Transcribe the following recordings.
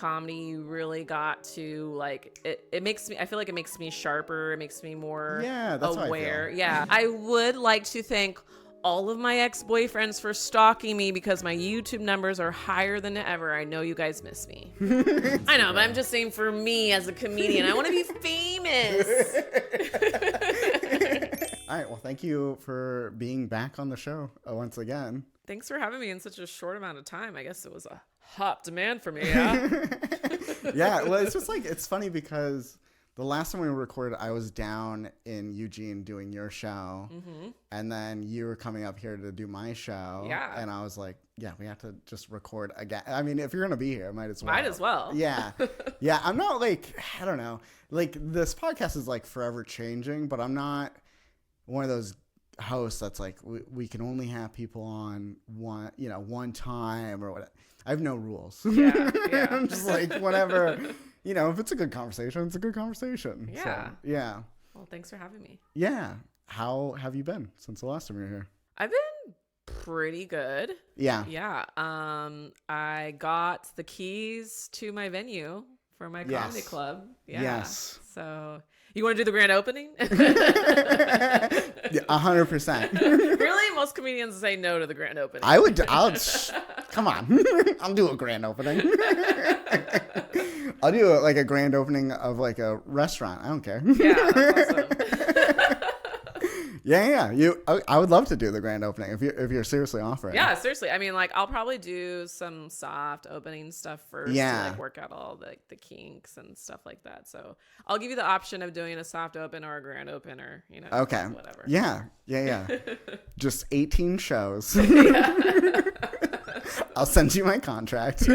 comedy, you really got to like it makes me, I feel like it makes me sharper, it makes me more aware. Yeah, I would like to thank all of my ex-boyfriends for stalking me because my YouTube numbers are higher than ever. I know you guys miss me. I know, but I'm just saying, for me as a comedian, I want to be famous. All right, well, thank you for being back on the show once again. Thanks for having me in such a short amount of time. I guess it was a hot demand for me, yeah? Yeah, well, it's just like, it's funny because the last time we recorded, I was down in Eugene doing your show, and then you were coming up here to do my show. Yeah. And I was like, yeah, we have to just record again. I mean, if you're going to be here, might as well. Might as well. Yeah. Yeah, I'm not like, I don't know. Like, this podcast is like forever changing, but I'm not one of those hosts that's like, we can only have people on one time or whatever. I have no rules. Yeah. I'm just like, whatever. If it's a good conversation, it's a good conversation. Yeah. So, yeah. Well, thanks for having me. Yeah. How have you been since the last time you were here? I've been pretty good. Yeah. Yeah. I got the keys to my venue for my comedy club. Yeah. Yes. So you want to do the grand opening? 100%. Really? Most comedians say no to the grand opening. Come on. I'll do a grand opening. I'll do like a grand opening of like a restaurant. I don't care. Yeah, that's awesome. Yeah. I would love to do the grand opening if you're seriously offering. Yeah, seriously. I mean, like, I'll probably do some soft opening stuff first to like work out all the kinks and stuff like that. So I'll give you the option of doing a soft open or a grand open, or okay, whatever. Yeah. Just 18 shows. I'll send you my contract.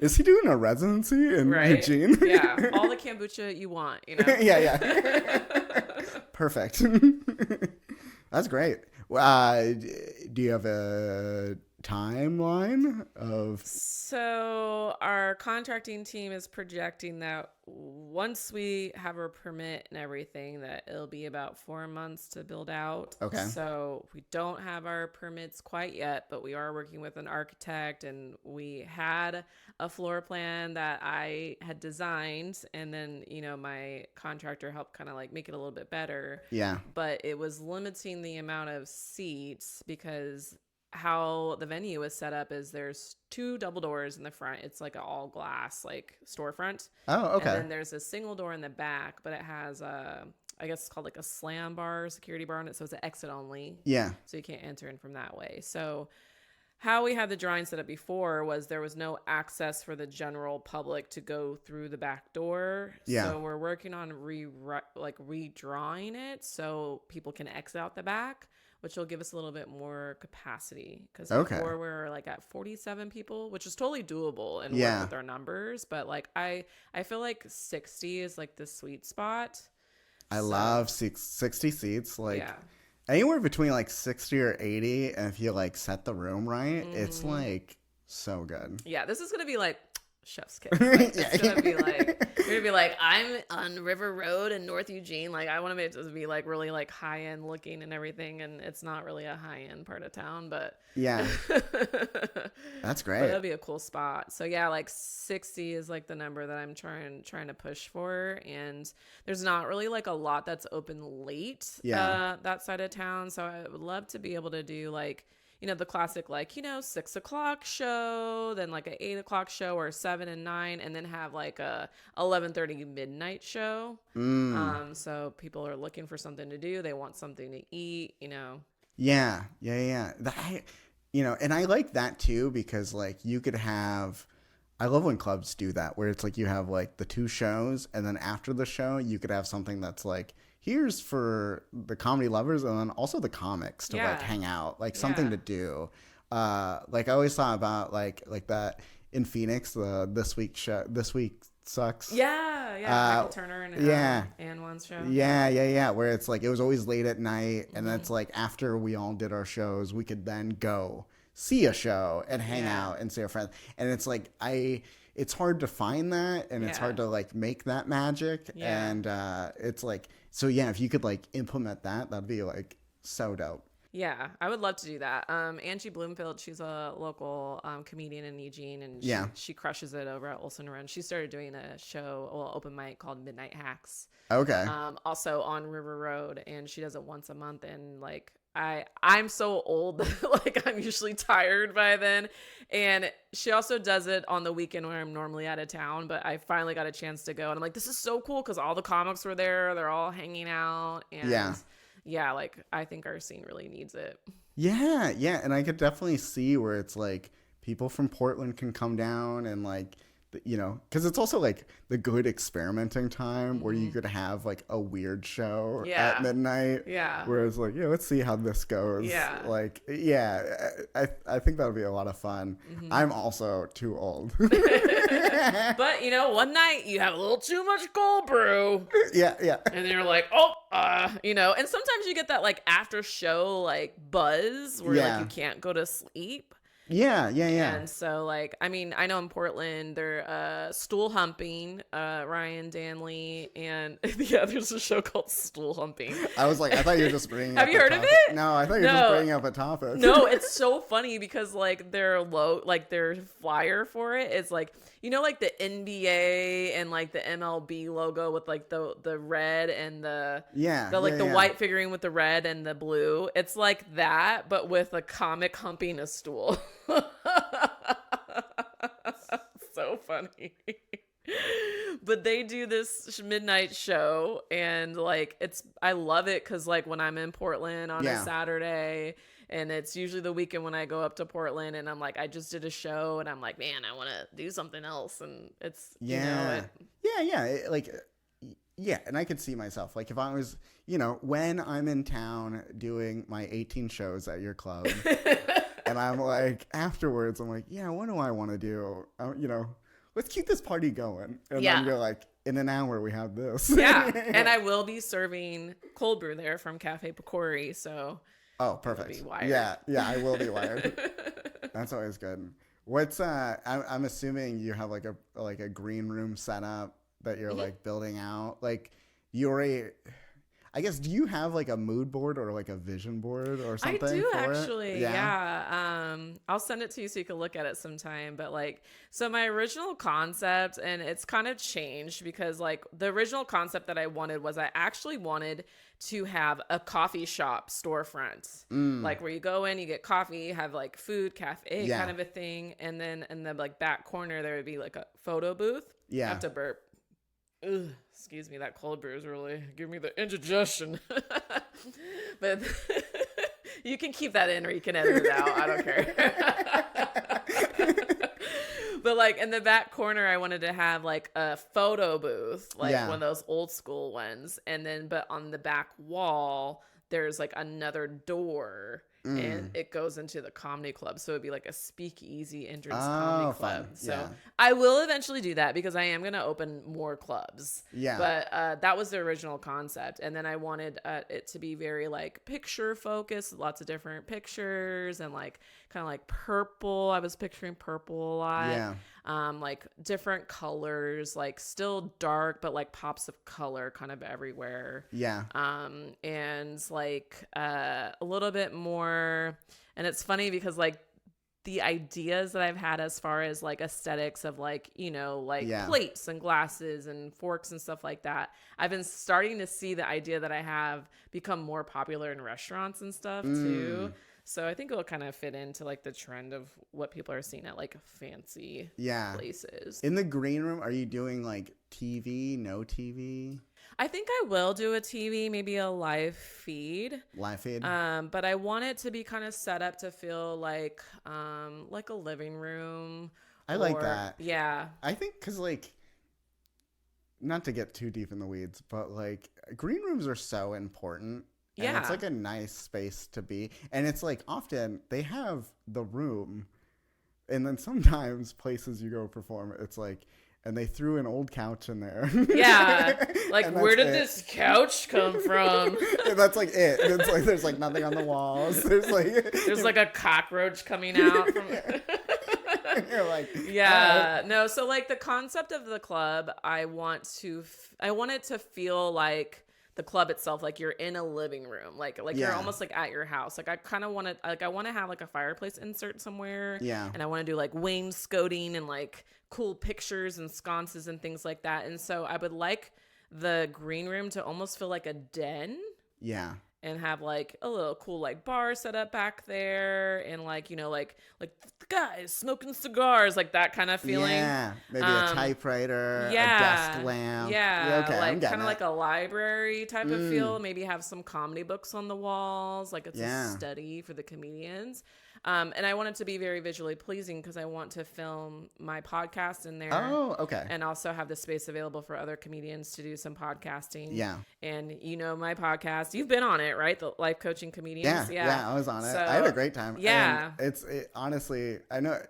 Is he doing a residency in Eugene? Yeah, all the kombucha you want, Yeah. Perfect. That's great. Do you have a timeline of? So our contracting team is projecting that once we have our permit and everything, that it'll be about 4 months to build out. Okay. So we don't have our permits quite yet, but we are working with an architect, and we had a floor plan that I had designed, and then my contractor helped kind of like make it a little bit better. Yeah. But it was limiting the amount of seats because how the venue is set up is there's 2 double doors in the front. It's like an all glass like storefront. Oh, okay. And then there's a single door in the back, but it has I guess it's called like a slam bar, security bar on it. So it's an exit only. Yeah. So you can't enter in from that way. So how we had the drawing set up before was there was no access for the general public to go through the back door. Yeah. So we're working on redrawing it so people can exit out the back, which will give us a little bit more capacity. Because before we were like at 47 people, which is totally doable and work with our numbers. But like I feel like 60 is like the sweet spot. I love 60 seats. Like anywhere between like 60 or 80. And if you like set the room right, it's like so good. Yeah, this is going to be like chef's kiss. Like, it's gonna be like, you're gonna be like, I'm on River Road in North Eugene. Like, I want to make it to be like really like high end looking and everything, and it's not really a high end part of town, but yeah, that's great. That'd be a cool spot. So yeah, like 60 is like the number that I'm trying to push for, and there's not really like a lot that's open late. That side of town. So I would love to be able to do like, you know, the classic, like, you know, 6 o'clock show, then like a 8 o'clock show, or 7 and 9, and then have like a 11:30 midnight show. So people are looking for something to do. They want something to eat, you know? Yeah. You know, and I like that too, because like you could have, I love when clubs do that, where it's like you have like the 2 shows, and then after the show, you could have something that's like, here's for the comedy lovers, and then also the comics to like hang out, like something to do. Like I always thought about like that in Phoenix, the This Week Sucks. Michael Turner and Ann One's show. Where it's like, it was always late at night, and that's like after we all did our shows, we could then go see a show and hang out and see our friends. And it's like, it's hard to find that, and it's hard to like make that magic. And it's like, so yeah, if you could like implement that, that'd be like so dope. Yeah, I would love to do that. Angie Bloomfield, she's a local comedian in Eugene, and she crushes it over at Olson Run. She started doing a show, open mic called Midnight Hacks. Okay. Also on River Road, and she does it once a month. And like I'm so old, like I'm usually tired by then. And she also does it on the weekend where I'm normally out of town, but I finally got a chance to go, and I'm like, this is so cool because all the comics were there. They're all hanging out, and yeah, like I think our scene really needs it. Yeah, and I could definitely see where it's like people from Portland can come down and like, you know, because it's also like the good experimenting time where you could have like a weird show at midnight. Yeah. Whereas like, let's see how this goes. Yeah. Like, I think that would be a lot of fun. Mm-hmm. I'm also too old. But you know, one night you have a little too much cold brew. Yeah. And you're like, you know, and sometimes you get that like after show like buzz where like you can't go to sleep. Yeah. And so, like, I mean, I know in Portland, they're stool humping, Ryan Danley, and there's a show called Stool Humping. I was like, I thought you were just bringing up Have you heard of it? No, I thought you were just bringing up a topic. No, it's so funny because, like, their flyer for it is, like, you know, like the NBA and, like, the MLB logo with, like, the red and the white figurine with the red and the blue. It's like that, but with a comic humping a stool. So funny. But they do this midnight show, and like I love it because like when I'm in Portland on a Saturday, and it's usually the weekend when I go up to Portland, and I'm like, I just did a show, and I'm like, man, I want to do something else, and it's and I could see myself like if I was, you know, when I'm in town doing my 18 shows at your club. And I'm like, afterwards, I'm like, what do I want to do? You know, let's keep this party going. And then you're like, in an hour, we have this. Yeah. And I will be serving cold brew there from Cafe Picori. So. Oh, perfect. Yeah, I will be wired. That's always good. What's, I'm assuming you have like a green room setup that you're like building out. Like, you already. I guess, do you have like a mood board or like a vision board or something? I do actually. Yeah. I'll send it to you so you can look at it sometime. But like, so my original concept, and it's kind of changed because like the original concept that I wanted was I actually wanted to have a coffee shop storefront, like where you go in, you get coffee, have like food, cafe kind of a thing. And then in the like back corner, there would be like a photo booth. Yeah. I have to burp. Ugh, excuse me, that cold brew is really giving me the indigestion. But you can keep that in or you can edit it out. I don't care. But like in the back corner, I wanted to have like a photo booth, like one of those old school ones. And then, but on the back wall, there's like another door. And it goes into the comedy club. So it'd be like a speakeasy entrance comedy club. Fun. So I will eventually do that because I am going to open more clubs. Yeah. But that was the original concept. And then I wanted it to be very like picture focused, lots of different pictures and like kind of like purple. I was picturing purple a lot. Yeah. Like different colors, like still dark, but like pops of color kind of everywhere. Yeah. And like a little bit more, and it's funny because like the ideas that I've had as far as like aesthetics of like, you know, like plates and glasses and forks and stuff like that, I've been starting to see the idea that I have become more popular in restaurants and stuff too. So I think it'll kind of fit into like the trend of what people are seeing at like fancy places. In the green room, are you doing like TV, no TV? I think I will do a TV, maybe a live feed. Live feed. But I want it to be kind of set up to feel like a living room. I like that. Yeah. I think because like, not to get too deep in the weeds, but like green rooms are so important. And it's like a nice space to be. And it's like often they have the room. And then sometimes places you go perform, it's like, and they threw an old couch in there. Yeah. Like, where did this couch come from? And that's like it. And it's like, there's like nothing on the walls. There's like a cockroach coming out from You're like, no. So like the concept of the club, I want it to feel like the club itself, like you're in a living room, like you're almost like at your house. Like I kind of want to, like, I want to have like a fireplace insert somewhere. Yeah. And I want to do like wainscoting and like cool pictures and sconces and things like that. And so I would like the green room to almost feel like a den. Yeah. And have like a little cool like bar set up back there, and like, you know, like the guys smoking cigars, like that kind of feeling. Yeah, maybe a typewriter, a desk lamp. Yeah, okay, like kind of like a library type of feel. Maybe have some comedy books on the walls, like it's a study for the comedians. And I want it to be very visually pleasing because I want to film my podcast in there. Oh, okay. And also have the space available for other comedians to do some podcasting. Yeah. And you know my podcast, you've been on it, right? The Life Coaching Comedians. Yeah, I was on it. So, I had a great time. Yeah. And honestly, I know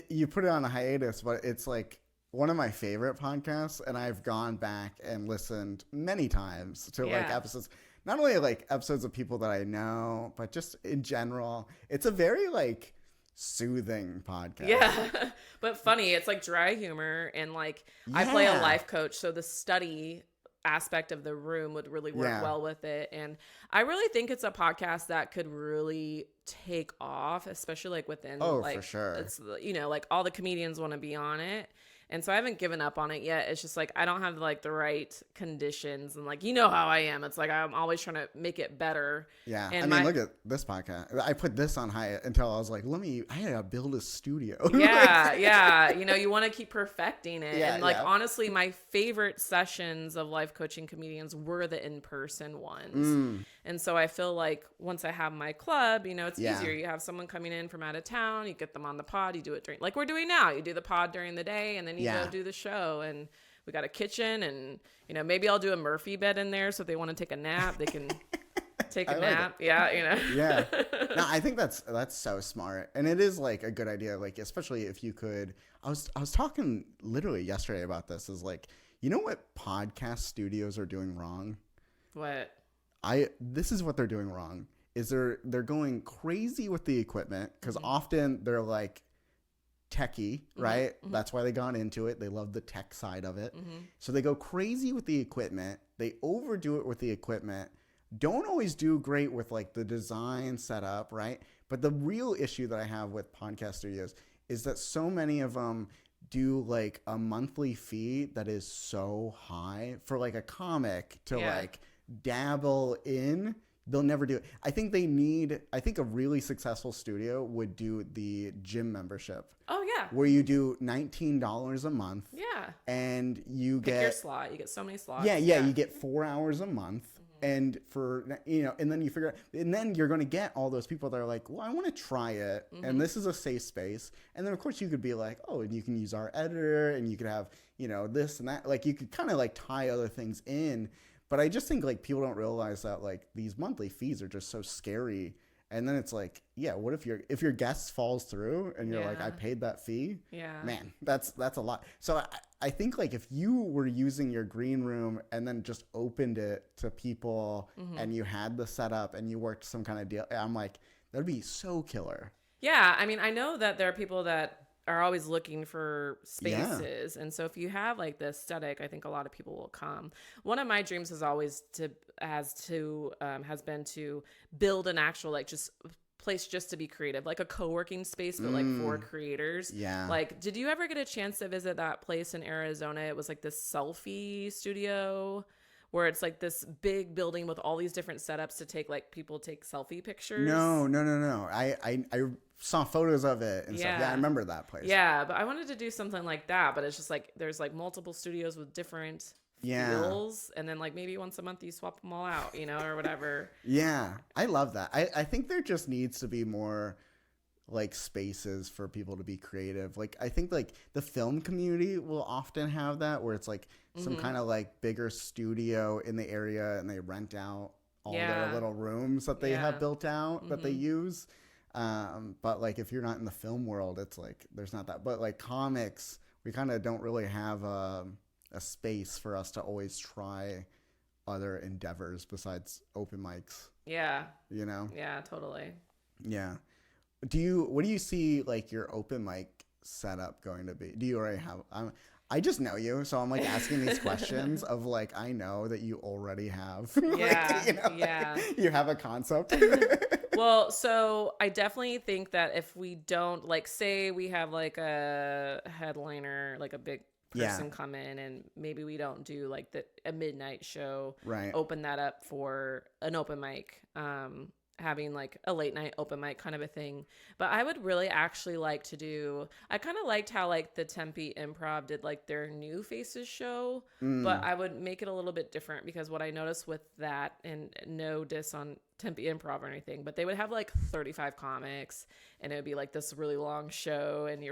you put it on a hiatus, but it's like one of my favorite podcasts, and I've gone back and listened many times to like episodes. Not only like episodes of people that I know, but just in general. It's a very like soothing podcast. Yeah. But funny. It's like dry humor. And like I play a life coach. So the study aspect of the room would really work well with it. And I really think it's a podcast that could really take off, especially like within for sure. It's, you know, like all the comedians want to be on it. And so I haven't given up on it yet. It's just like I don't have like the right conditions, and like, you know how I am. It's like I'm always trying to make it better. Yeah. And I mean, look at this podcast. I put this on high until I was like, I gotta build a studio. Yeah. Yeah. You know, you want to keep perfecting it. And like, honestly, my favorite sessions of life coaching comedians were the in-person ones. And so I feel like once I have my club, you know, it's easier. You have someone coming in from out of town, you get them on the pod, you do it during, like we're doing now. You do the pod during the day, and then you go do the show. And we got a kitchen, and, you know, maybe I'll do a Murphy bed in there. So if they want to take a nap, they can take a nap. Yeah. You know? Yeah. No, I think that's so smart. And it is like a good idea. Like, especially if you could, I was talking literally yesterday about this, is like, you know what podcast studios are doing wrong? What? This is what they're doing wrong, is they're going crazy with the equipment, because often they're like techie, right? That's why they got into it. They love the tech side of it. So they go crazy with the equipment. They overdo it with the equipment. Don't always do great with like the design setup, right? But the real issue that I have with podcast studios is that so many of them do like a monthly fee that is so high for like a comic to like dabble in. They'll never do it. I think a really successful studio would do the gym membership. Oh yeah. Where you do $19 a month. Yeah. And you Pick get your slot. You get so many slots. Yeah. You get 4 hours a month. And for, you know, and then you figure out, and then you're going to get all those people that are like, well, I want to try it. And this is a safe space. And then of course you could be like, oh, and you can use our editor, and you could have, you know, this and that. Like you could kind of like tie other things in. But I just think like people don't realize that like these monthly fees are just so scary. And then it's like, yeah, what if your guest falls through and you're like, I paid that fee? Yeah. Man, that's a lot. So I think like if you were using your green room and then just opened it to people and you had the setup and you worked some kind of deal, I'm like, that'd be so killer. Yeah. I mean, I know that there are people that are always looking for spaces. And so if you have like the aesthetic, I think a lot of people will come. One of my dreams has been to build an actual like just place just to be creative, like a co-working space, but like for creators. Yeah. Like, did you ever get a chance to visit that place in Arizona? It was like this selfie studio where it's like this big building with all these different setups to take like people take selfie pictures. No. I saw photos of it and stuff. Yeah, I remember that place. Yeah, but I wanted to do something like that, but it's just like there's like multiple studios with different feels, and then like maybe once a month you swap them all out, you know, or whatever. Yeah, I love that. I think there just needs to be more like spaces for people to be creative. Like I think like the film community will often have that, where it's like some kind of like bigger studio in the area and they rent out all their little rooms that they have built out that they use. But like if you're not in the film world, it's like there's not that. But like comics, we kind of don't really have a space for us to always try other endeavors besides open mics. Yeah. You know? Yeah, totally. Yeah. What do you see like your open mic setup going to be? Do you already have? I just know you, so I'm like asking these questions of like, I know that you already have, Yeah, you have a concept. Well, so I definitely think that if we don't, like, say we have like a headliner, like a big person come in, and maybe we don't do like a midnight show, right? Open that up for an open mic, having like a late night open mic kind of a thing. But I would really actually like to do, I kind of liked how like the Tempe Improv did like their New Faces show, but I would make it a little bit different, because what I noticed with that, and no diss on Tempe Improv or anything, but they would have like 35 comics, and it would be like this really long show, and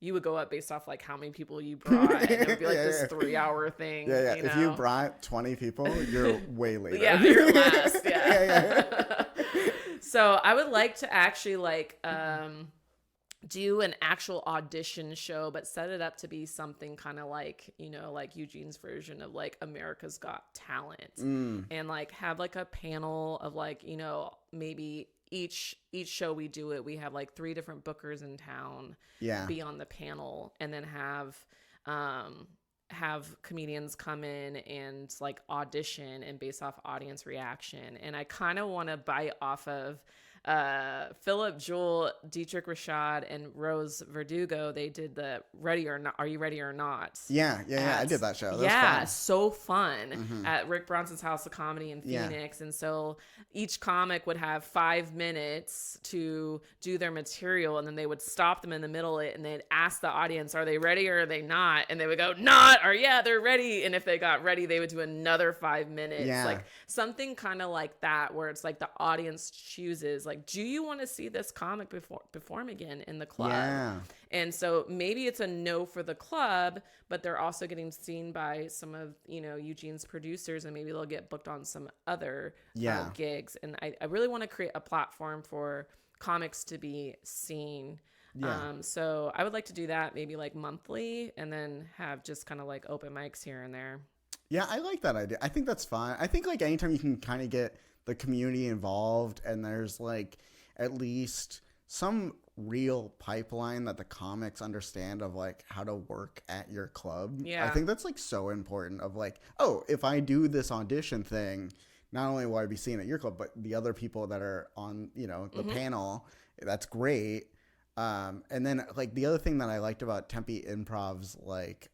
you would go up based off like how many people you brought, and it would be like this 3-hour thing. Yeah. You know? If you brought 20 people, you're way later. Yeah, you're last. Yeah. So I would like to actually like do an actual audition show, but set it up to be something kind of like, like Eugene's version of like America's Got Talent, and like have like a panel of like, maybe each show we do it, we have like 3 different bookers in town be on the panel, and then have comedians come in and like audition and base off audience reaction. And I kind of want to bite off of Philip Jewell, Dietrich Rashad, and Rose Verdugo. They did the Ready or Not, Are You Ready or Not? Yeah. I did that show. That was fun. So fun at Rick Bronson's House of Comedy in Phoenix. And so each comic would have 5 minutes to do their material, and then they would stop them in the middle of it, and they'd ask the audience, are they ready or are they not? And they would go, not, or yeah, they're ready. And if they got ready, they would do another 5 minutes. Like something kind of like that, where it's like the audience chooses, like, do you want to see this comic perform again in the club? Yeah. And so maybe it's a no for the club, but they're also getting seen by some of, Eugene's producers, and maybe they'll get booked on some other gigs. And I really want to create a platform for comics to be seen. So I would like to do that maybe like monthly, and then have just kind of like open mics here and there. Yeah, I like that idea. I think that's fine. I think like anytime you can kind of get the community involved, and there's like at least some real pipeline that the comics understand of like how to work at your club. I think that's like so important, of like, oh, if I do this audition thing, not only will I be seen at your club, but the other people that are on, the panel, that's great. And then like the other thing that I liked about Tempe Improv's like,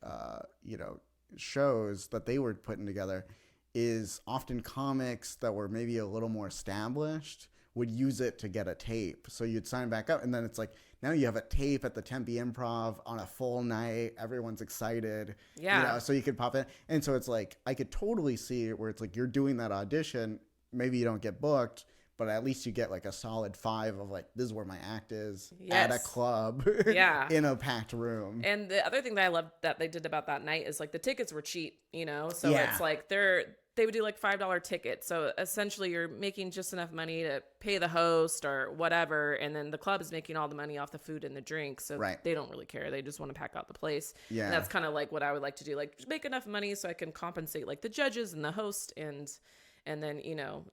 shows that they were putting together is often comics that were maybe a little more established would use it to get a tape. So you'd sign back up, and then it's like, now you have a tape at the Tempe Improv on a full night. Everyone's excited. Yeah. So you could pop in. And so it's like, I could totally see it where it's like, you're doing that audition. Maybe you don't get booked, but at least you get like a solid 5 of like, this is where my act is at a club in a packed room. And the other thing that I loved that they did about that night is like the tickets were cheap, so it's like they would do like $5 tickets. So essentially you're making just enough money to pay the host or whatever. And then the club is making all the money off the food and the drinks. So they don't really care. They just want to pack out the place. Yeah. And that's kind of like what I would like to do. Like make enough money so I can compensate like the judges and the host, and then,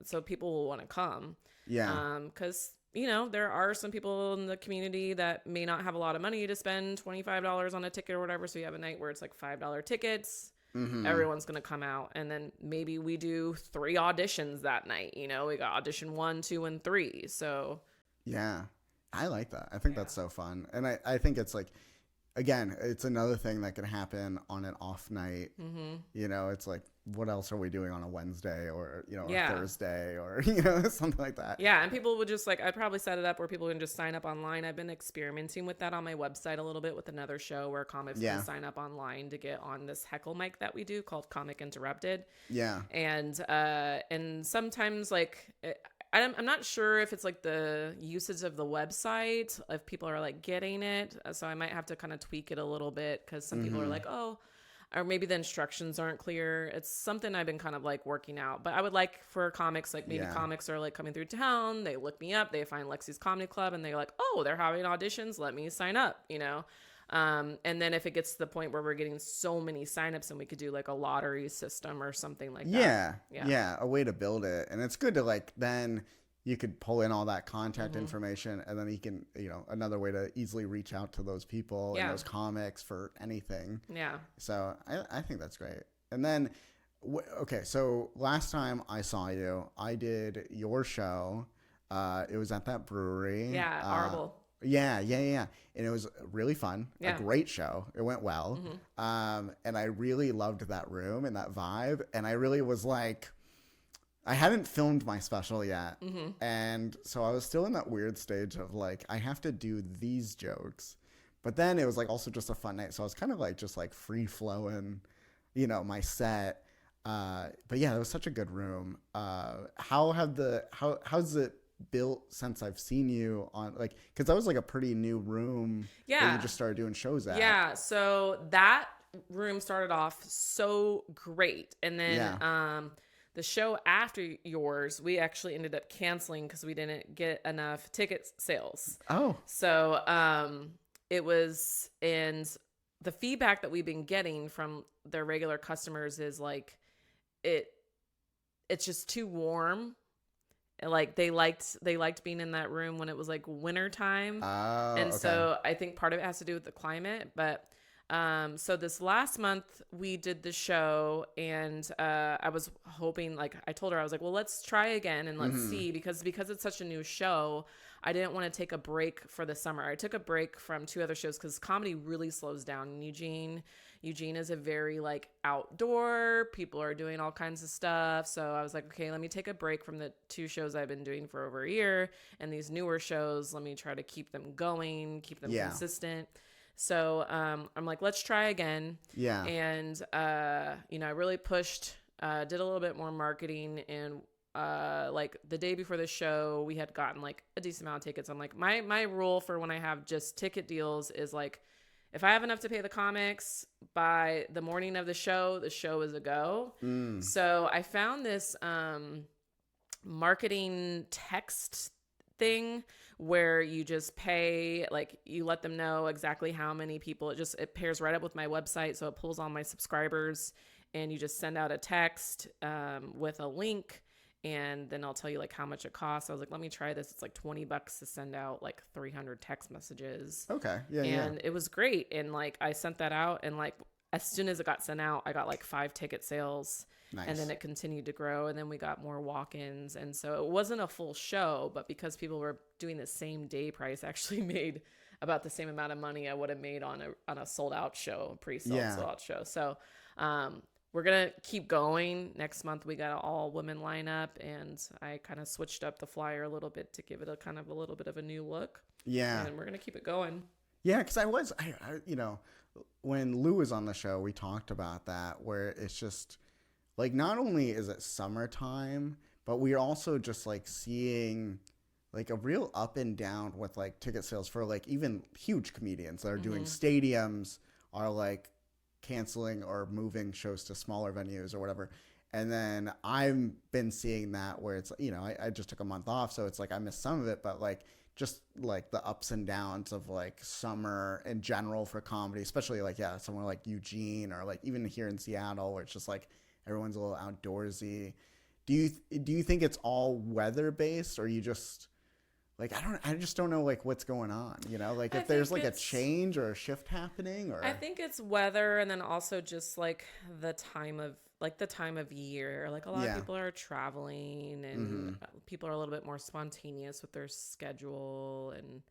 so people will want to come. Yeah. Cause there are some people in the community that may not have a lot of money to spend $25 on a ticket or whatever. So you have a night where it's like $5 tickets. Everyone's going to come out, and then maybe we do 3 auditions that night. We got audition 1, 2, and 3. So yeah, I like that. I think that's so fun. And I think it's like, again, it's another thing that can happen on an off night. It's like, what else are we doing on a Wednesday or, a Thursday or, something like that. Yeah. And people would just like, I'd probably set it up where people can just sign up online. I've been experimenting with that on my website a little bit with another show where comics can sign up online to get on this heckle mic that we do called Comic Interrupted. Yeah. And sometimes like, I'm not sure if it's like the usage of the website, if people are like getting it. So I might have to kind of tweak it a little bit, because some people are like, oh, or maybe the instructions aren't clear. It's something I've been kind of like working out. But I would like for comics, like maybe comics are like coming through town. They look me up. They find Lexi's Comedy Club and they're like, oh, they're having auditions. Let me sign up, And then if it gets to the point where we're getting so many signups, and we could do like a lottery system or something like that. Yeah. A way to build it. And it's good to like then you could pull in all that contact information, and then he can, you know, another way to easily reach out to those people and those comics for anything. Yeah. So I think that's great. And then, okay, so last time I saw you, I did your show. It was at that brewery. Yeah, Horrible. Yeah. And it was really fun. A great show. It went well. And I really loved that room and that vibe. And I really was like, I hadn't filmed my special yet. And so I was still in that weird stage of like, I have to do these jokes. But then it was like also just a fun night. So I was kind of like just like free flowing, you know, my set. But yeah, it was such a good room. How's it built since I've seen you on, like, because that was like a pretty new room that you just started doing shows at. Yeah, so that room started off so great, and then the show after yours we actually ended up canceling because we didn't get enough ticket sales. So it was, and the feedback that we've been getting from their regular customers is like it's just too warm. Like they liked being in that room when it was like winter time. So I think part of it has to do with the climate. But so this last month we did the show, and I was hoping, like I told her, I was like, well, let's try again and let's see, because it's such a new show. I didn't want to take a break for the summer. I took a break from 2 other shows because comedy really slows down in Eugene. Eugene is a very like outdoor, people are doing all kinds of stuff. So I was like, okay, let me take a break from the 2 shows I've been doing for over a year. And these newer shows, let me try to keep them going, keep them consistent. So I'm like, let's try again. Yeah. And, you know, I really pushed, did a little bit more marketing, and like the day before the show, we had gotten like a decent amount of tickets. I'm like, my rule for when I have just ticket deals is like, if I have enough to pay the comics by the morning of the show is a go. So I found this marketing text thing where you just pay, like you let them know exactly how many people. It pairs right up with my website, so it pulls all my subscribers, and you just send out a text with a link. And then I'll tell you like how much it costs. I was like, let me try this. It's like $20 to send out like 300 text messages. Okay. Yeah. And it was great. And like, I sent that out, and like, as soon as it got sent out, I got like 5 ticket sales. Nice. And then it continued to grow. And then we got more walk-ins. And so it wasn't a full show, but because people were doing the same day price, I actually made about the same amount of money I would have made on a sold out show, sold out show. So, we're going to keep going. Next month, we got an all-women lineup, and I kind of switched up the flyer a little bit to give it a little bit of a new look. Yeah. And we're going to keep it going. Yeah, because I you know, when Lou was on the show, we talked about that, where it's just, like, not only is it summertime, but we're also just, like, seeing, like, a real up and down with, like, ticket sales for, like, even huge comedians that are doing stadiums are, like, canceling or moving shows to smaller venues or whatever. And then I've been seeing that where it's, you know, I just took a month off, so it's like I missed some of it, but like just like the ups and downs of like summer in general for comedy, especially like, somewhere like Eugene or like even here in Seattle where it's just like everyone's a little outdoorsy. Do you think it's all weather based, or you just like, I just don't know like what's going on, you know, like if there's like a change or a shift happening, or I think it's weather, and then also just like the time of year. Like a lot of people are traveling, and people are a little bit more spontaneous with their schedule, and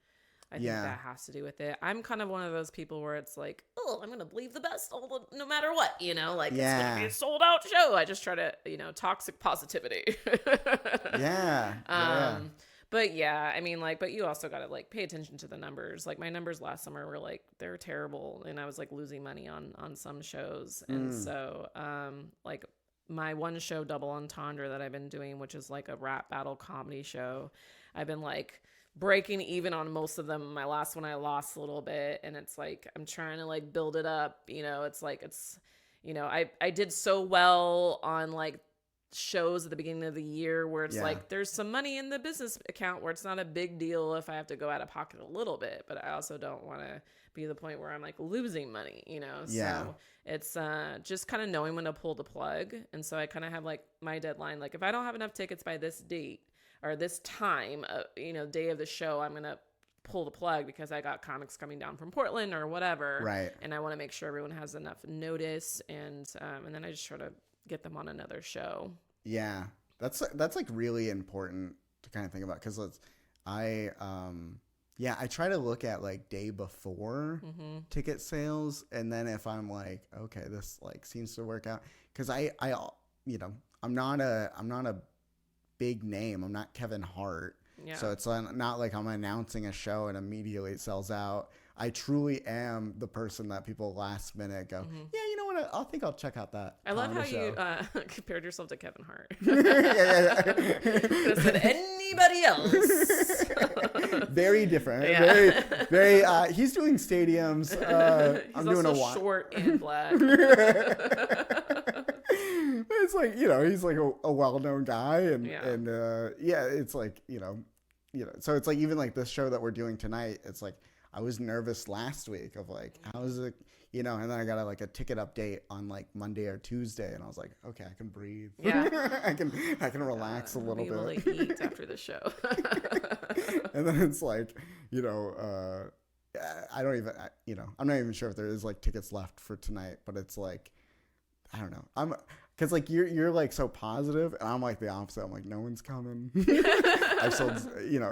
I think that has to do with it. I'm kind of one of those people where it's like, oh, I'm gonna believe the best no matter what, you know, like it's gonna be a sold out show. I just try to, you know, toxic positivity. But yeah, I mean, like, but you also got to like pay attention to the numbers. Like my numbers last summer were like, they're terrible. And I was like losing money on some shows. And so, like my one show, Double Entendre, that I've been doing, which is like a rap battle comedy show, I've been like breaking even on most of them. My last one, I lost a little bit, and it's like, I'm trying to like build it up. You know, it's like, you know, I did so well on like shows at the beginning of the year where it's like there's some money in the business account where it's not a big deal if I have to go out of pocket a little bit, but I also don't want to be the point where I'm like losing money, you know. So it's just kind of knowing when to pull the plug. And so I kind of have like my deadline, like if I don't have enough tickets by this date, or this time, day of the show, I'm going to pull the plug because I got comics coming down from Portland or whatever. Right. And I want to make sure everyone has enough notice. And then I just try to get them on another show. Yeah. That's like really important to kind of think about. Cause I try to look at like day before ticket sales. And then if I'm like, okay, this like seems to work out. Cause I'm not a big name. I'm not Kevin Hart. Yeah. So it's not like I'm announcing a show and immediately it sells out. I truly am the person that people last minute go, yeah, you know what? I think I'll check out that. I love how you compared yourself to Kevin Hart. Yeah. Could have said anybody else. Very different. Yeah. Very. He's doing stadiums. I'm doing a lot. Short and black. It's like, he's like a well-known guy, and it's like, so it's like even like this show that we're doing tonight, it's like I was nervous last week of like, how is it, and then I got a ticket update on like Monday or Tuesday, and I was like, okay, I can breathe. Yeah. I can relax a little bit. Able to eat after the show. And then it's like, I don't even, I'm not even sure if there is like tickets left for tonight, but it's like, I don't know. Cause like you're like so positive, and I'm like the opposite. I'm like, no one's coming. I've sold,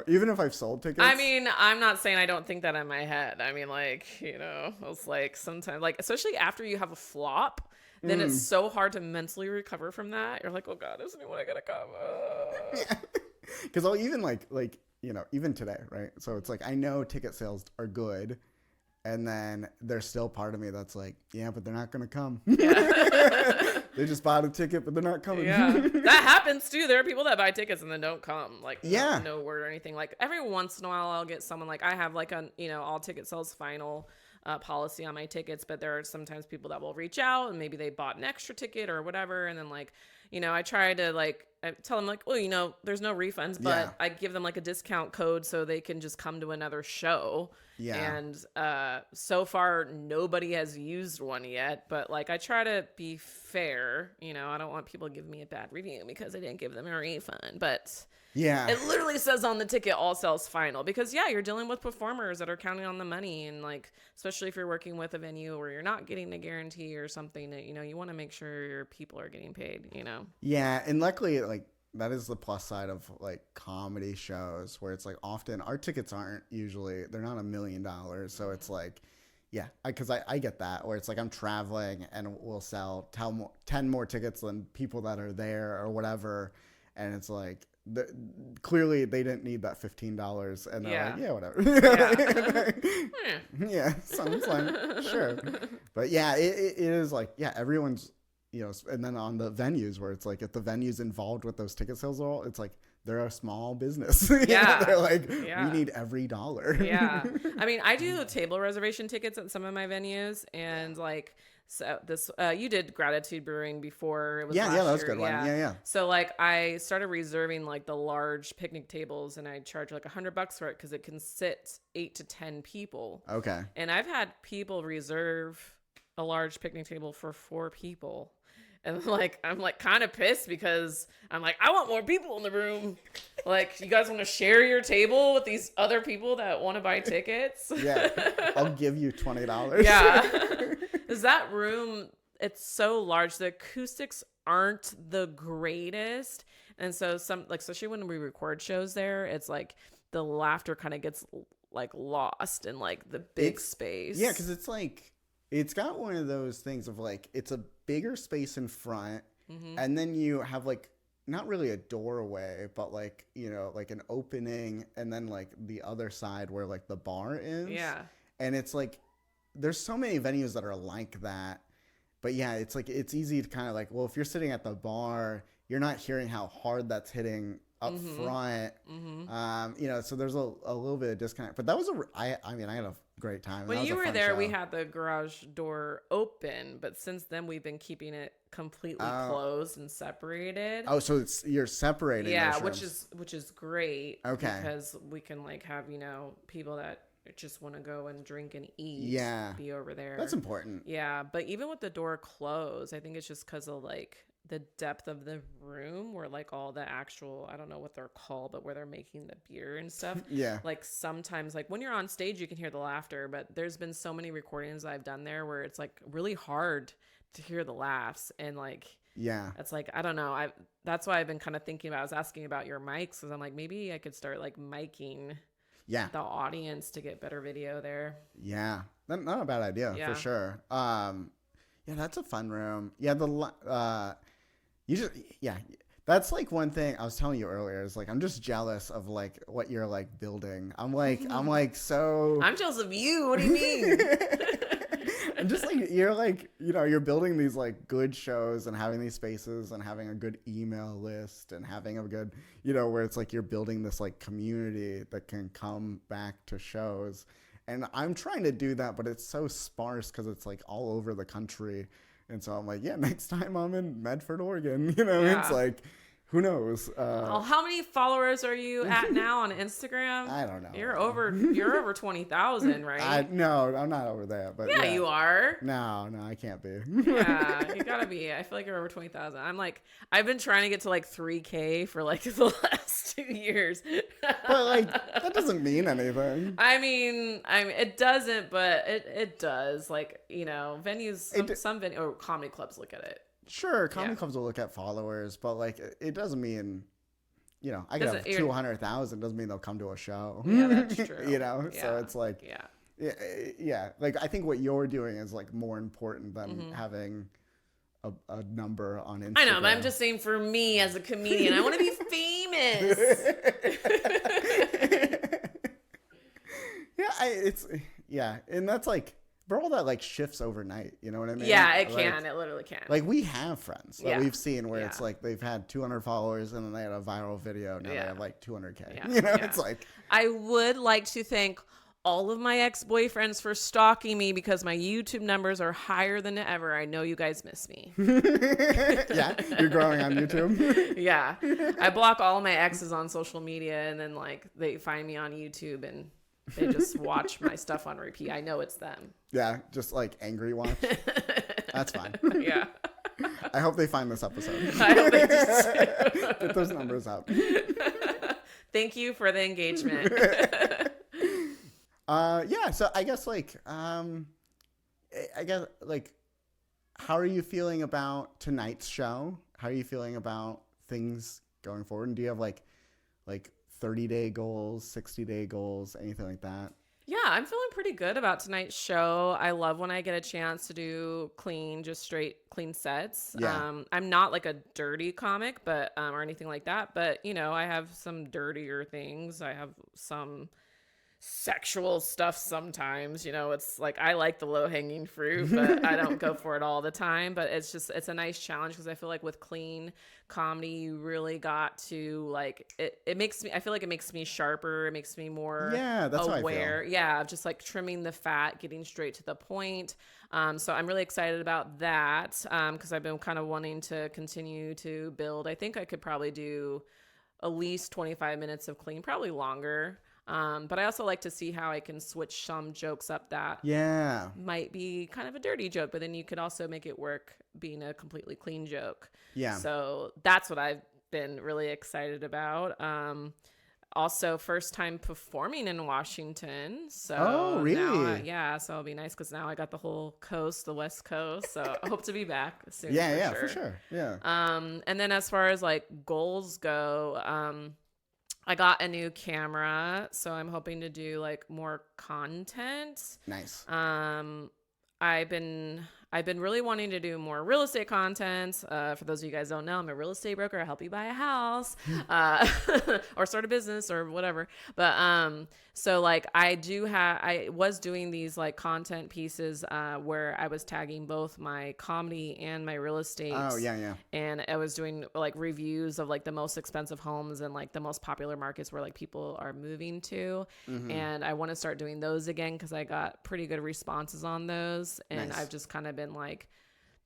even if I've sold tickets. I mean, I'm not saying I don't think that in my head. I mean, like, it's like sometimes, like, especially after you have a flop, then it's so hard to mentally recover from that. You're like, oh God, isn't anyone gonna come? Yeah. Cause I'll even like, even today, right? So it's like, I know ticket sales are good. And then there's still part of me that's like, yeah, but they're not going to come. Yeah. They just bought a ticket, but they're not coming. Yeah, that happens too. There are people that buy tickets and then don't come. Like, no word or anything. Like every once in a while, I'll get someone like I have like a, all ticket sales final policy on my tickets, but there are sometimes people that will reach out and maybe they bought an extra ticket or whatever. And then like, I try to like, I tell them like, well, there's no refunds, but I give them like a discount code so they can just come to another show. Yeah. And so far nobody has used one yet, but like I try to be fair. I don't want people to give me a bad review because I didn't give them a refund. But yeah, it literally says on the ticket all sales final because you're dealing with performers that are counting on the money, and like especially if you're working with a venue where you're not getting a guarantee or something that you want to make sure your people are getting paid. Yeah, and luckily like that is the plus side of like comedy shows where it's like often our tickets aren't usually, they're not $1 million. So it's like, because I get that where it's like I'm traveling and we'll sell 10 more tickets than people that are there or whatever. And it's like, clearly they didn't need that $15 and they're like, whatever. Yeah. Sounds like, sure. But it is like, everyone's, and then on the venues where it's like if the venue's involved with those ticket sales, it's like they're a small business. They're like, we need every dollar. Yeah. I mean, I do table reservation tickets at some of my venues, and like, so this, you did Gratitude Brewing before. It was last that was a year. good one. Yeah. So like I started reserving like the large picnic tables, and I charge like $100 for it because it can sit 8 to 10 people. Okay. And I've had people reserve a large picnic table for 4 people. And like, I'm like kind of pissed because I'm like, I want more people in the room. Like, you guys want to share your table with these other people that want to buy tickets? Yeah. I'll give you $20. Yeah. Is that room, it's so large. The acoustics aren't the greatest. And so especially when we record shows there, it's like the laughter kind of gets like lost in like the big space. Yeah. Cause it's like, it's got one of those things of like, it's a bigger space in front, and then you have like, not really a doorway, but like, like an opening, and then like the other side where like the bar is. Yeah. And it's like, there's so many venues that are like that. But it's like, it's easy to kind of like, well, if you're sitting at the bar, you're not hearing how hard that's hitting up front. So there's a little bit of disconnect. But that was I had a great time. When you were there, we had the garage door open, but since then we've been keeping it completely closed and separated. Oh, so you're separating. Yeah, which is great. Okay. Because we can like have, people that just want to go and drink and eat. Yeah. Be over there. That's important. Yeah. But even with the door closed, I think it's just because of like the depth of the room where like all the actual, I don't know what they're called, but where they're making the beer and stuff. Yeah. Like sometimes like when you're on stage, you can hear the laughter, but there's been so many recordings I've done there where it's like really hard to hear the laughs. And like, yeah, it's like, I don't know. That's why I've been kind of thinking about, I was asking about your mics, because I'm like, maybe I could start like miking the audience to get better video there. Yeah. Not a bad idea for sure. Yeah, that's a fun room. Yeah. That's like one thing I was telling you earlier is like, I'm just jealous of like what you're like building. I'm like, so I'm jealous of you. What do you mean? I'm just like, you're like, you know, you're building these like good shows and having these spaces and having a good email list and having a good, you know, where it's like you're building this like community that can come back to shows. And I'm trying to do that, but it's so sparse because it's like all over the country. And so I'm like, yeah, next time I'm in Medford, Oregon, you know, it's like, who knows? How many followers are you at now on Instagram? I don't know. You're over 20,000, right? No, I'm not over there. But yeah, you are. No, I can't be. Yeah, you gotta be. I feel like you're over 20,000. I'm like, I've been trying to get to like 3K for like the last 2 years. But like, that doesn't mean anything. I mean, it doesn't, but it does. Like, you know, venues, some or comedy clubs look at it. Sure, comedy clubs will look at followers, but like it doesn't mean, you know, I could have 200,000 doesn't mean they'll come to a show. Yeah, that's true. You know, so it's like, yeah. Like I think what you're doing is like more important than having a number on Instagram. I know, but I'm just saying for me as a comedian, I want to be famous. And that's like. But all that like shifts overnight, you know what I mean? Yeah, it can. It literally can. Like we have friends that we've seen where it's like they've had 200 followers and then they had a viral video. Now they have like 200K. Yeah. You know, it's like. I would like to thank all of my ex-boyfriends for stalking me because my YouTube numbers are higher than ever. I know you guys miss me. Yeah, you're growing on YouTube. Yeah, I block all my exes on social media and then like they find me on YouTube and they just watch my stuff on repeat. I know it's them. Yeah, just like angry watch. That's fine. Yeah. I hope they find this episode. I hope they do. Get those numbers up. Thank you for the engagement. Yeah, so I guess like how are you feeling about tonight's show? How are you feeling about things going forward? And do you have like 30-day goals, 60-day goals, anything like that? Yeah, I'm feeling pretty good about tonight's show. I love when I get a chance to do just straight clean sets. Yeah. I'm not like a dirty comic, but or anything like that. But you know, I have some dirtier things. I have some sexual stuff sometimes. You know, it's like I like the low-hanging fruit, but I don't go for it all the time. But it's a nice challenge because I feel like with clean comedy you really got to like it makes me, I feel like it makes me sharper, it makes me more that's aware, just like trimming the fat, getting straight to the point. So I'm really excited about that because I've been kind of wanting to continue to build. I think I could probably do at least 25 minutes of clean, probably longer. But I also like to see how I can switch some jokes up that might be kind of a dirty joke, but then you could also make it work being a completely clean joke. Yeah. So that's what I've been really excited about. Also, first time performing in Washington. So really? Now, so it'll be nice because now I got the whole coast, the West Coast. So I hope to be back soon. For sure. Yeah. And then as far as like goals go, I got a new camera, so I'm hoping to do like more content. Nice. I've been really wanting to do more real estate content. For those of you guys who don't know, I'm a real estate broker. I help you buy a house, or start a business or whatever. But so like I was doing these like content pieces where I was tagging both my comedy and my real estate. Oh yeah. And I was doing like reviews of like the most expensive homes and like the most popular markets where like people are moving to. Mm-hmm. And I want to start doing those again because I got pretty good responses on those. And nice. I've just kind of been like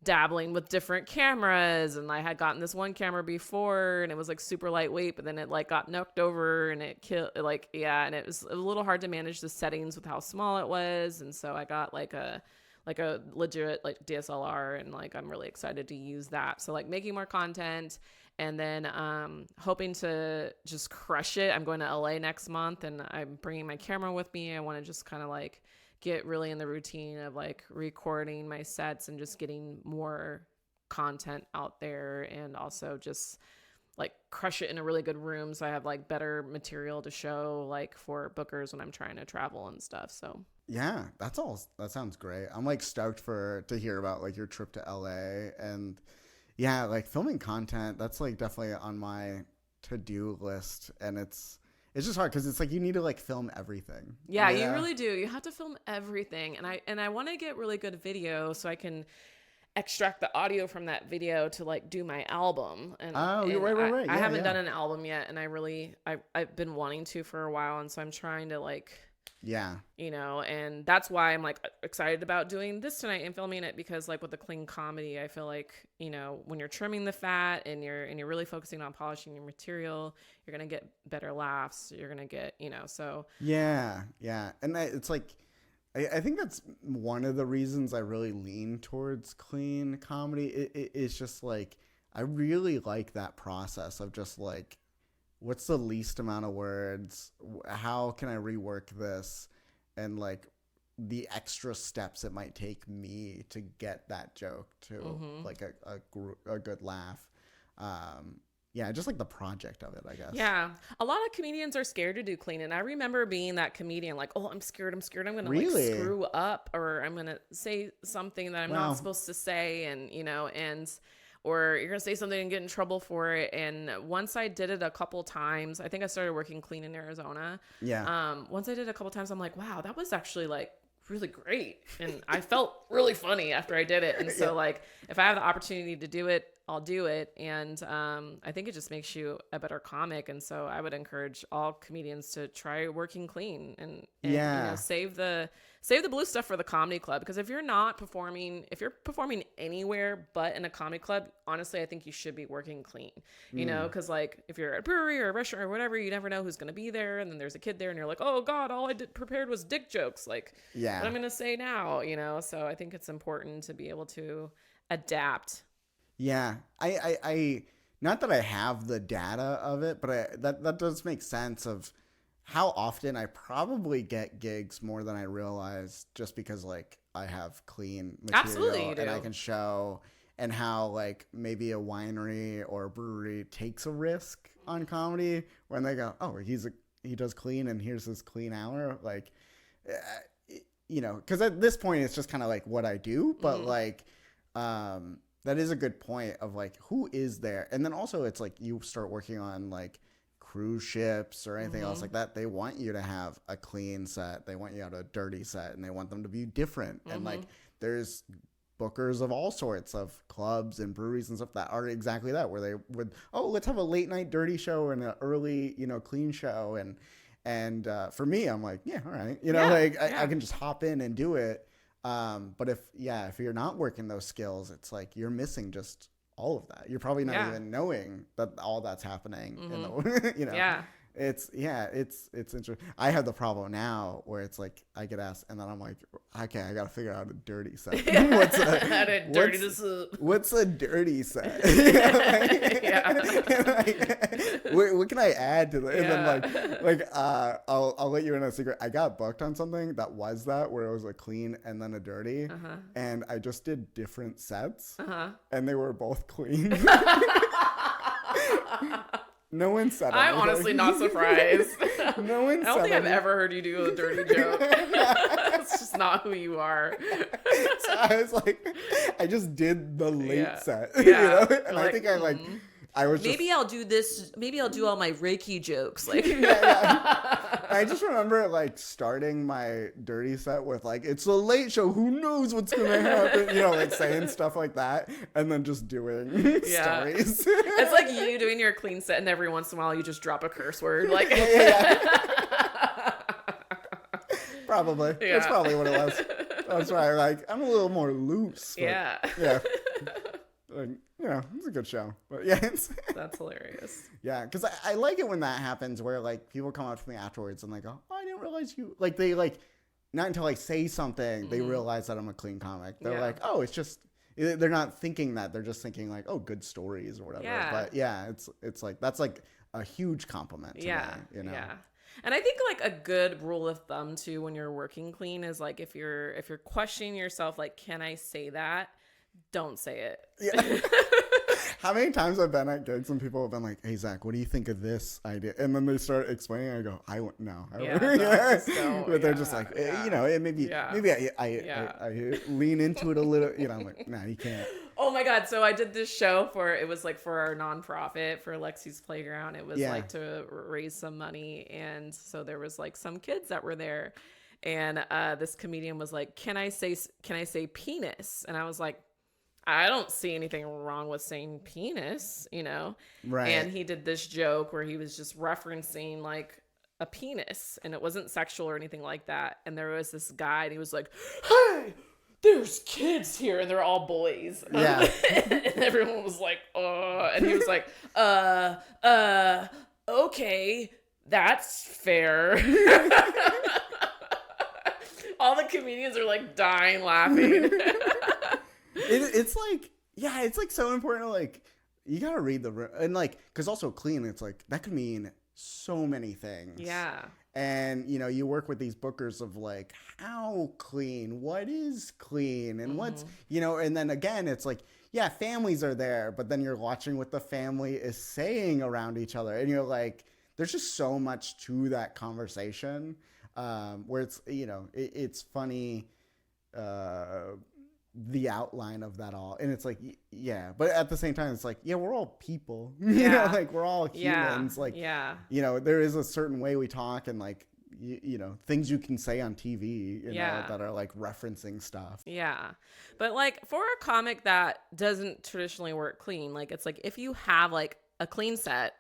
dabbling with different cameras, and I had gotten this one camera before and it was like super lightweight, but then it like got knocked over and it killed and it was a little hard to manage the settings with how small it was. And so I got like a like a legit like DSLR, and like I'm really excited to use that. So like making more content, and then hoping to just crush it. I'm going to LA next month, and I'm bringing my camera with me. I want to just kind of like get really in the routine of like recording my sets and just getting more content out there, and also just like crush it in a really good room so I have like better material to show like for bookers when I'm trying to travel and stuff. So yeah, that sounds great. I'm like stoked to hear about like your trip to LA, and yeah, like filming content, that's like definitely on my to-do list, and it's just hard because it's like you need to like film everything. Yeah, you really do. You have to film everything, and I want to get really good video so I can extract the audio from that video to like do my album. And right. I haven't done an album yet, and I've been wanting to for a while, and so I'm trying to like, you know, and that's why I'm like excited about doing this tonight and filming it, because like with the clean comedy, I feel like, you know, when you're trimming the fat and you're really focusing on polishing your material, you're gonna get better laughs, you're gonna get, you know, so yeah, and it's like I think that's one of the reasons I really lean towards clean comedy. It's just like I really like that process of just like, what's the least amount of words? How can I rework this? And like the extra steps it might take me to get that joke to like a good laugh. Yeah, just like the project of it, I guess. Yeah. A lot of comedians are scared to do clean. And I remember being that comedian, like, oh, I'm scared. I'm going to like screw up, or I'm going to say something that I'm not supposed to say. And, you know, or you're going to say something and get in trouble for it. And once I did it a couple times, I think I started working clean in Arizona. Yeah. Once I did it a couple times, I'm like, wow, that was actually like really great. And I felt really funny after I did it. And so like, if I have the opportunity to do it, I'll do it. And I think it just makes you a better comic. And so I would encourage all comedians to try working clean and you know, save the blue stuff for the comedy club. Because if you're performing anywhere but in a comedy club, honestly, I think you should be working clean, you know, because like if you're at a brewery or a restaurant or whatever, you never know who's going to be there. And then there's a kid there and you're like, oh God, all I prepared was dick jokes. Like, what I'm going to say now, you know? So I think it's important to be able to adapt. Yeah, I not that I have the data of it, but that does make sense of how often I probably get gigs more than I realize, just because like I have clean material and I can show, and how like maybe a winery or a brewery takes a risk on comedy when they go, oh, he does clean and here's his clean hour, like, you know, because at this point it's just kind of like what I do, but like that is a good point of like, who is there? And then also it's like you start working on like cruise ships or anything else like that. They want you to have a clean set. They want you to have a dirty set, and they want them to be different. And like there's bookers of all sorts of clubs and breweries and stuff that are exactly that, where they would, oh, let's have a late night dirty show and an early, you know, clean show. And for me, I'm like, yeah, all right. You know, I can just hop in and do it. But if you're not working those skills, it's like you're missing just all of that. You're probably not even knowing that all that's happening in the, you know, it's interesting. I have the problem now where it's like I get asked and then I'm like, okay, I got to figure out a dirty set. What's a dirty set? What can I add to that? And then I'll let you in a secret. I got booked on something that was that, where it was a clean and then a dirty, and I just did different sets, and they were both clean. No one said it. I'm honestly not surprised. No one said I don't think I've ever heard you do a dirty joke. It's just not who you are. So I was like, I just did the late set. You know? And I think I was maybe I'll do this. Maybe I'll do all my Reiki jokes. Like, I just remember like starting my dirty set with like, it's a late show, who knows what's gonna happen, you know, like saying stuff like that, and then just doing stories. It's like you doing your clean set, and every once in a while you just drop a curse word, like. Probably. That's probably what it was. That's why like I'm a little more loose. Yeah. Like, you know, it's a good show, but yeah, that's hilarious. Yeah, because I like it when that happens, where like people come up to me afterwards and they go, oh, I didn't realize you, like, they like not until I say something, they realize that I'm a clean comic. They're like, oh, it's just, they're not thinking that. They're just thinking like, oh, good stories or whatever. Yeah. But yeah, it's like, that's like a huge compliment to me, you know? Yeah. And I think like a good rule of thumb too, when you're working clean is like, if you're questioning yourself, like, can I say that? Don't say it. Yeah. How many times I've been at gigs and people have been like, hey, Zach, what do you think of this idea? And then they start explaining. I go, I won't. But they're just like, you know, maybe I lean into it a little. You know, I'm like, nah, you can't. Oh my God. So I did this show it was like for our nonprofit for Lexi's Playground. It was like to raise some money. And so there was like some kids that were there. And this comedian was like, can I say penis? And I was like, I don't see anything wrong with saying penis, you know? Right. And he did this joke where he was just referencing like a penis, and it wasn't sexual or anything like that. And there was this guy and he was like, hey, there's kids here, and they're all boys. Yeah. And everyone was like, and he was like, okay, that's fair. All the comedians are like dying laughing. It's like, yeah, it's like so important to like, you gotta read the room. And like, because also clean, it's like, that could mean so many things. Yeah. And, you know, you work with these bookers of like, how clean, what is clean, and what's, you know, and then again, it's like, yeah, families are there, but then you're watching what the family is saying around each other. And you're like, there's just so much to that conversation where it's, you know, it's funny. The outline of that all, and it's like, yeah, but at the same time it's like, yeah, we're all people. You know, like we're all humans. Like, you know, there is a certain way we talk, and like you know, things you can say on TV, you know, that are like referencing stuff. But like for a comic that doesn't traditionally work clean, like it's like if you have like a clean set,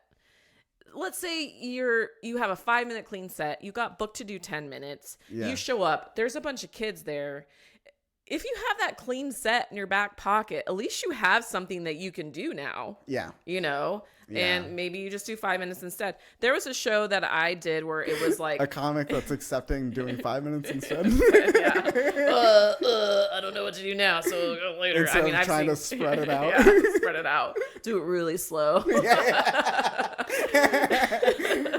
let's say you have a 5-minute clean set, you got booked to do 10 minutes, you show up, there's a bunch of kids there. If you have that clean set in your back pocket, at least you have something that you can do now. Yeah. You know? Yeah. And maybe you just do 5 minutes instead. There was a show that I did where it was like... a comic that's accepting doing 5 minutes instead. I don't know what to do now, so later. Instead of trying to spread it out. Spread it out. Do it really slow. I'm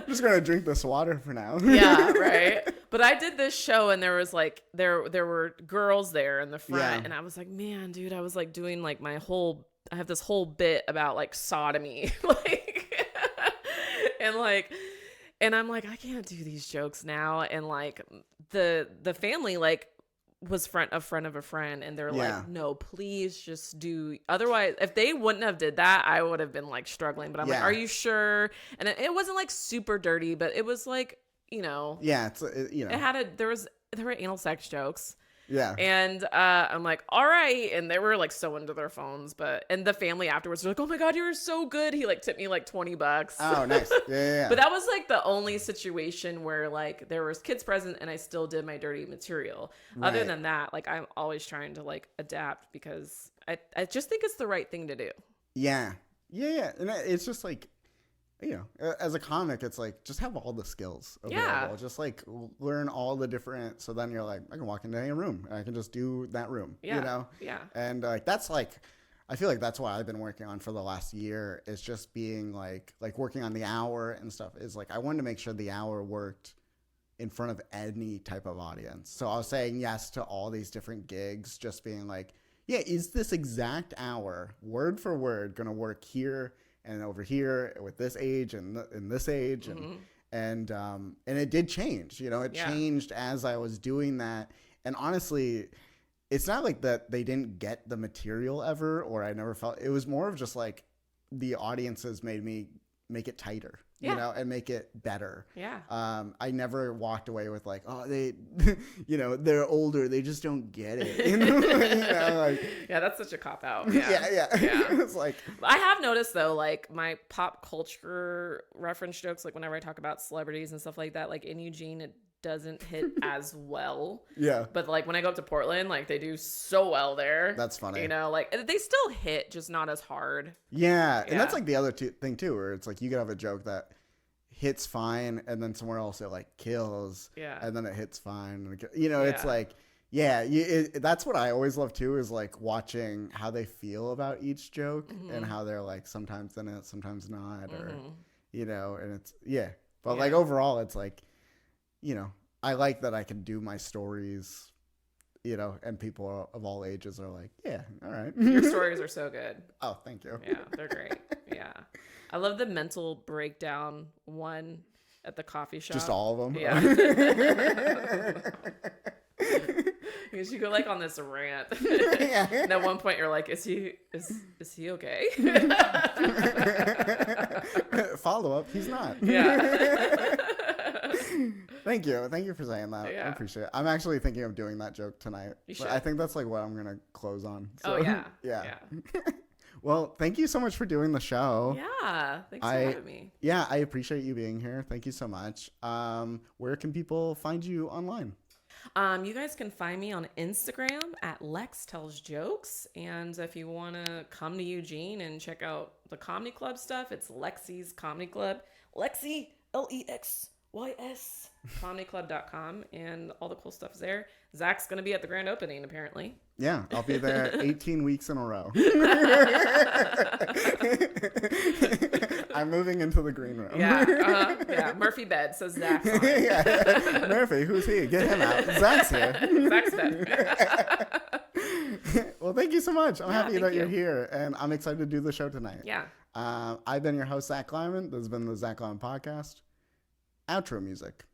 just going to drink this water for now. Yeah, right. But I did this show and there was like, there were girls there in the front and I was like, man, dude, I was like doing like I have this whole bit about like sodomy, like, and I'm like, I can't do these jokes now. And like the family like was a friend of a friend, and they're like, no, please just do. Otherwise, if they wouldn't have did that, I would have been like struggling. But I'm like, are you sure? And it wasn't like super dirty, but it was like, you know, it's you know, it had there were anal sex jokes. Yeah. And I'm like, all right. And they were like so into their phones, and the family afterwards were like, oh my God, you were so good. He like tipped me like $20. Oh, nice. Yeah. But that was like the only situation where like there was kids present and I still did my dirty material. Right. Other than that, like I'm always trying to like adapt because I just think it's the right thing to do. Yeah. And it's just like, you know, as a comic, it's like, just have all the skills available. Yeah. Just like learn all the different, so then you're like, I can walk into any room and I can just do that room, you know? Yeah. And like, that's like, I feel like that's what I've been working on for the last year, is just being like working on the hour and stuff, is like, I wanted to make sure the hour worked in front of any type of audience. So I was saying yes to all these different gigs, just being like, yeah, is this exact hour, word for word, going to work here and over here with this age and in this age? And it did change, you know, it changed as I was doing that. And honestly, it's not like that they didn't get the material ever, or I never felt, it was more of just like the audiences made me make it tighter, you know, and make it better. Yeah. I never walked away with like, oh, they, you know, they're older, they just don't get it. You know, like, yeah, that's such a cop out. Yeah. It's like, I have noticed though, like my pop culture reference jokes, like whenever I talk about celebrities and stuff like that, like in Eugene, it doesn't hit as well. Yeah. But like when I go up to Portland, like they do so well there. That's funny. You know, like they still hit, just not as hard. Yeah. And that's like the other thing too, where it's like you could have a joke that hits fine, and then somewhere else it like kills, and then it hits fine, and it's like, that's what I always love too, is like watching how they feel about each joke and how they're like sometimes in it, sometimes not, or and it's but like overall it's like, I like that I can do my stories, and people of all ages are like, all right. Your stories are so good. Oh, thank you. Yeah, they're great. Yeah. I love the mental breakdown one at the coffee shop. Just all of them? Yeah. Because you go like on this rant. And at one point you're like, is he okay? Follow up, he's not. Yeah. Thank you for saying that. I appreciate it. I'm actually thinking of doing that joke tonight. I think that's like what I'm gonna close on. So, yeah. Well, thank you so much for doing the show. Yeah, thanks for having me. Yeah, I appreciate you being here. Thank you so much. Where can people find you online? You guys can find me on Instagram at Lex Tells Jokes. And if you want to come to Eugene and check out the comedy club stuff, it's Lexi's Comedy Club. Lexi, Lexys, comedyclub.com, and all the cool stuff is there. Zach's going to be at the grand opening, apparently. Yeah, I'll be there 18 weeks in a row. I'm moving into the green room. Yeah, Murphy bed, says Zach's on it. Murphy, who's he? Get him out. Zach's here. Zach's bed. Well, thank you so much. I'm happy that you're here, and I'm excited to do the show tonight. Yeah. I've been your host, Zack Lyman. This has been the Zack Lyman Podcast. Outro music.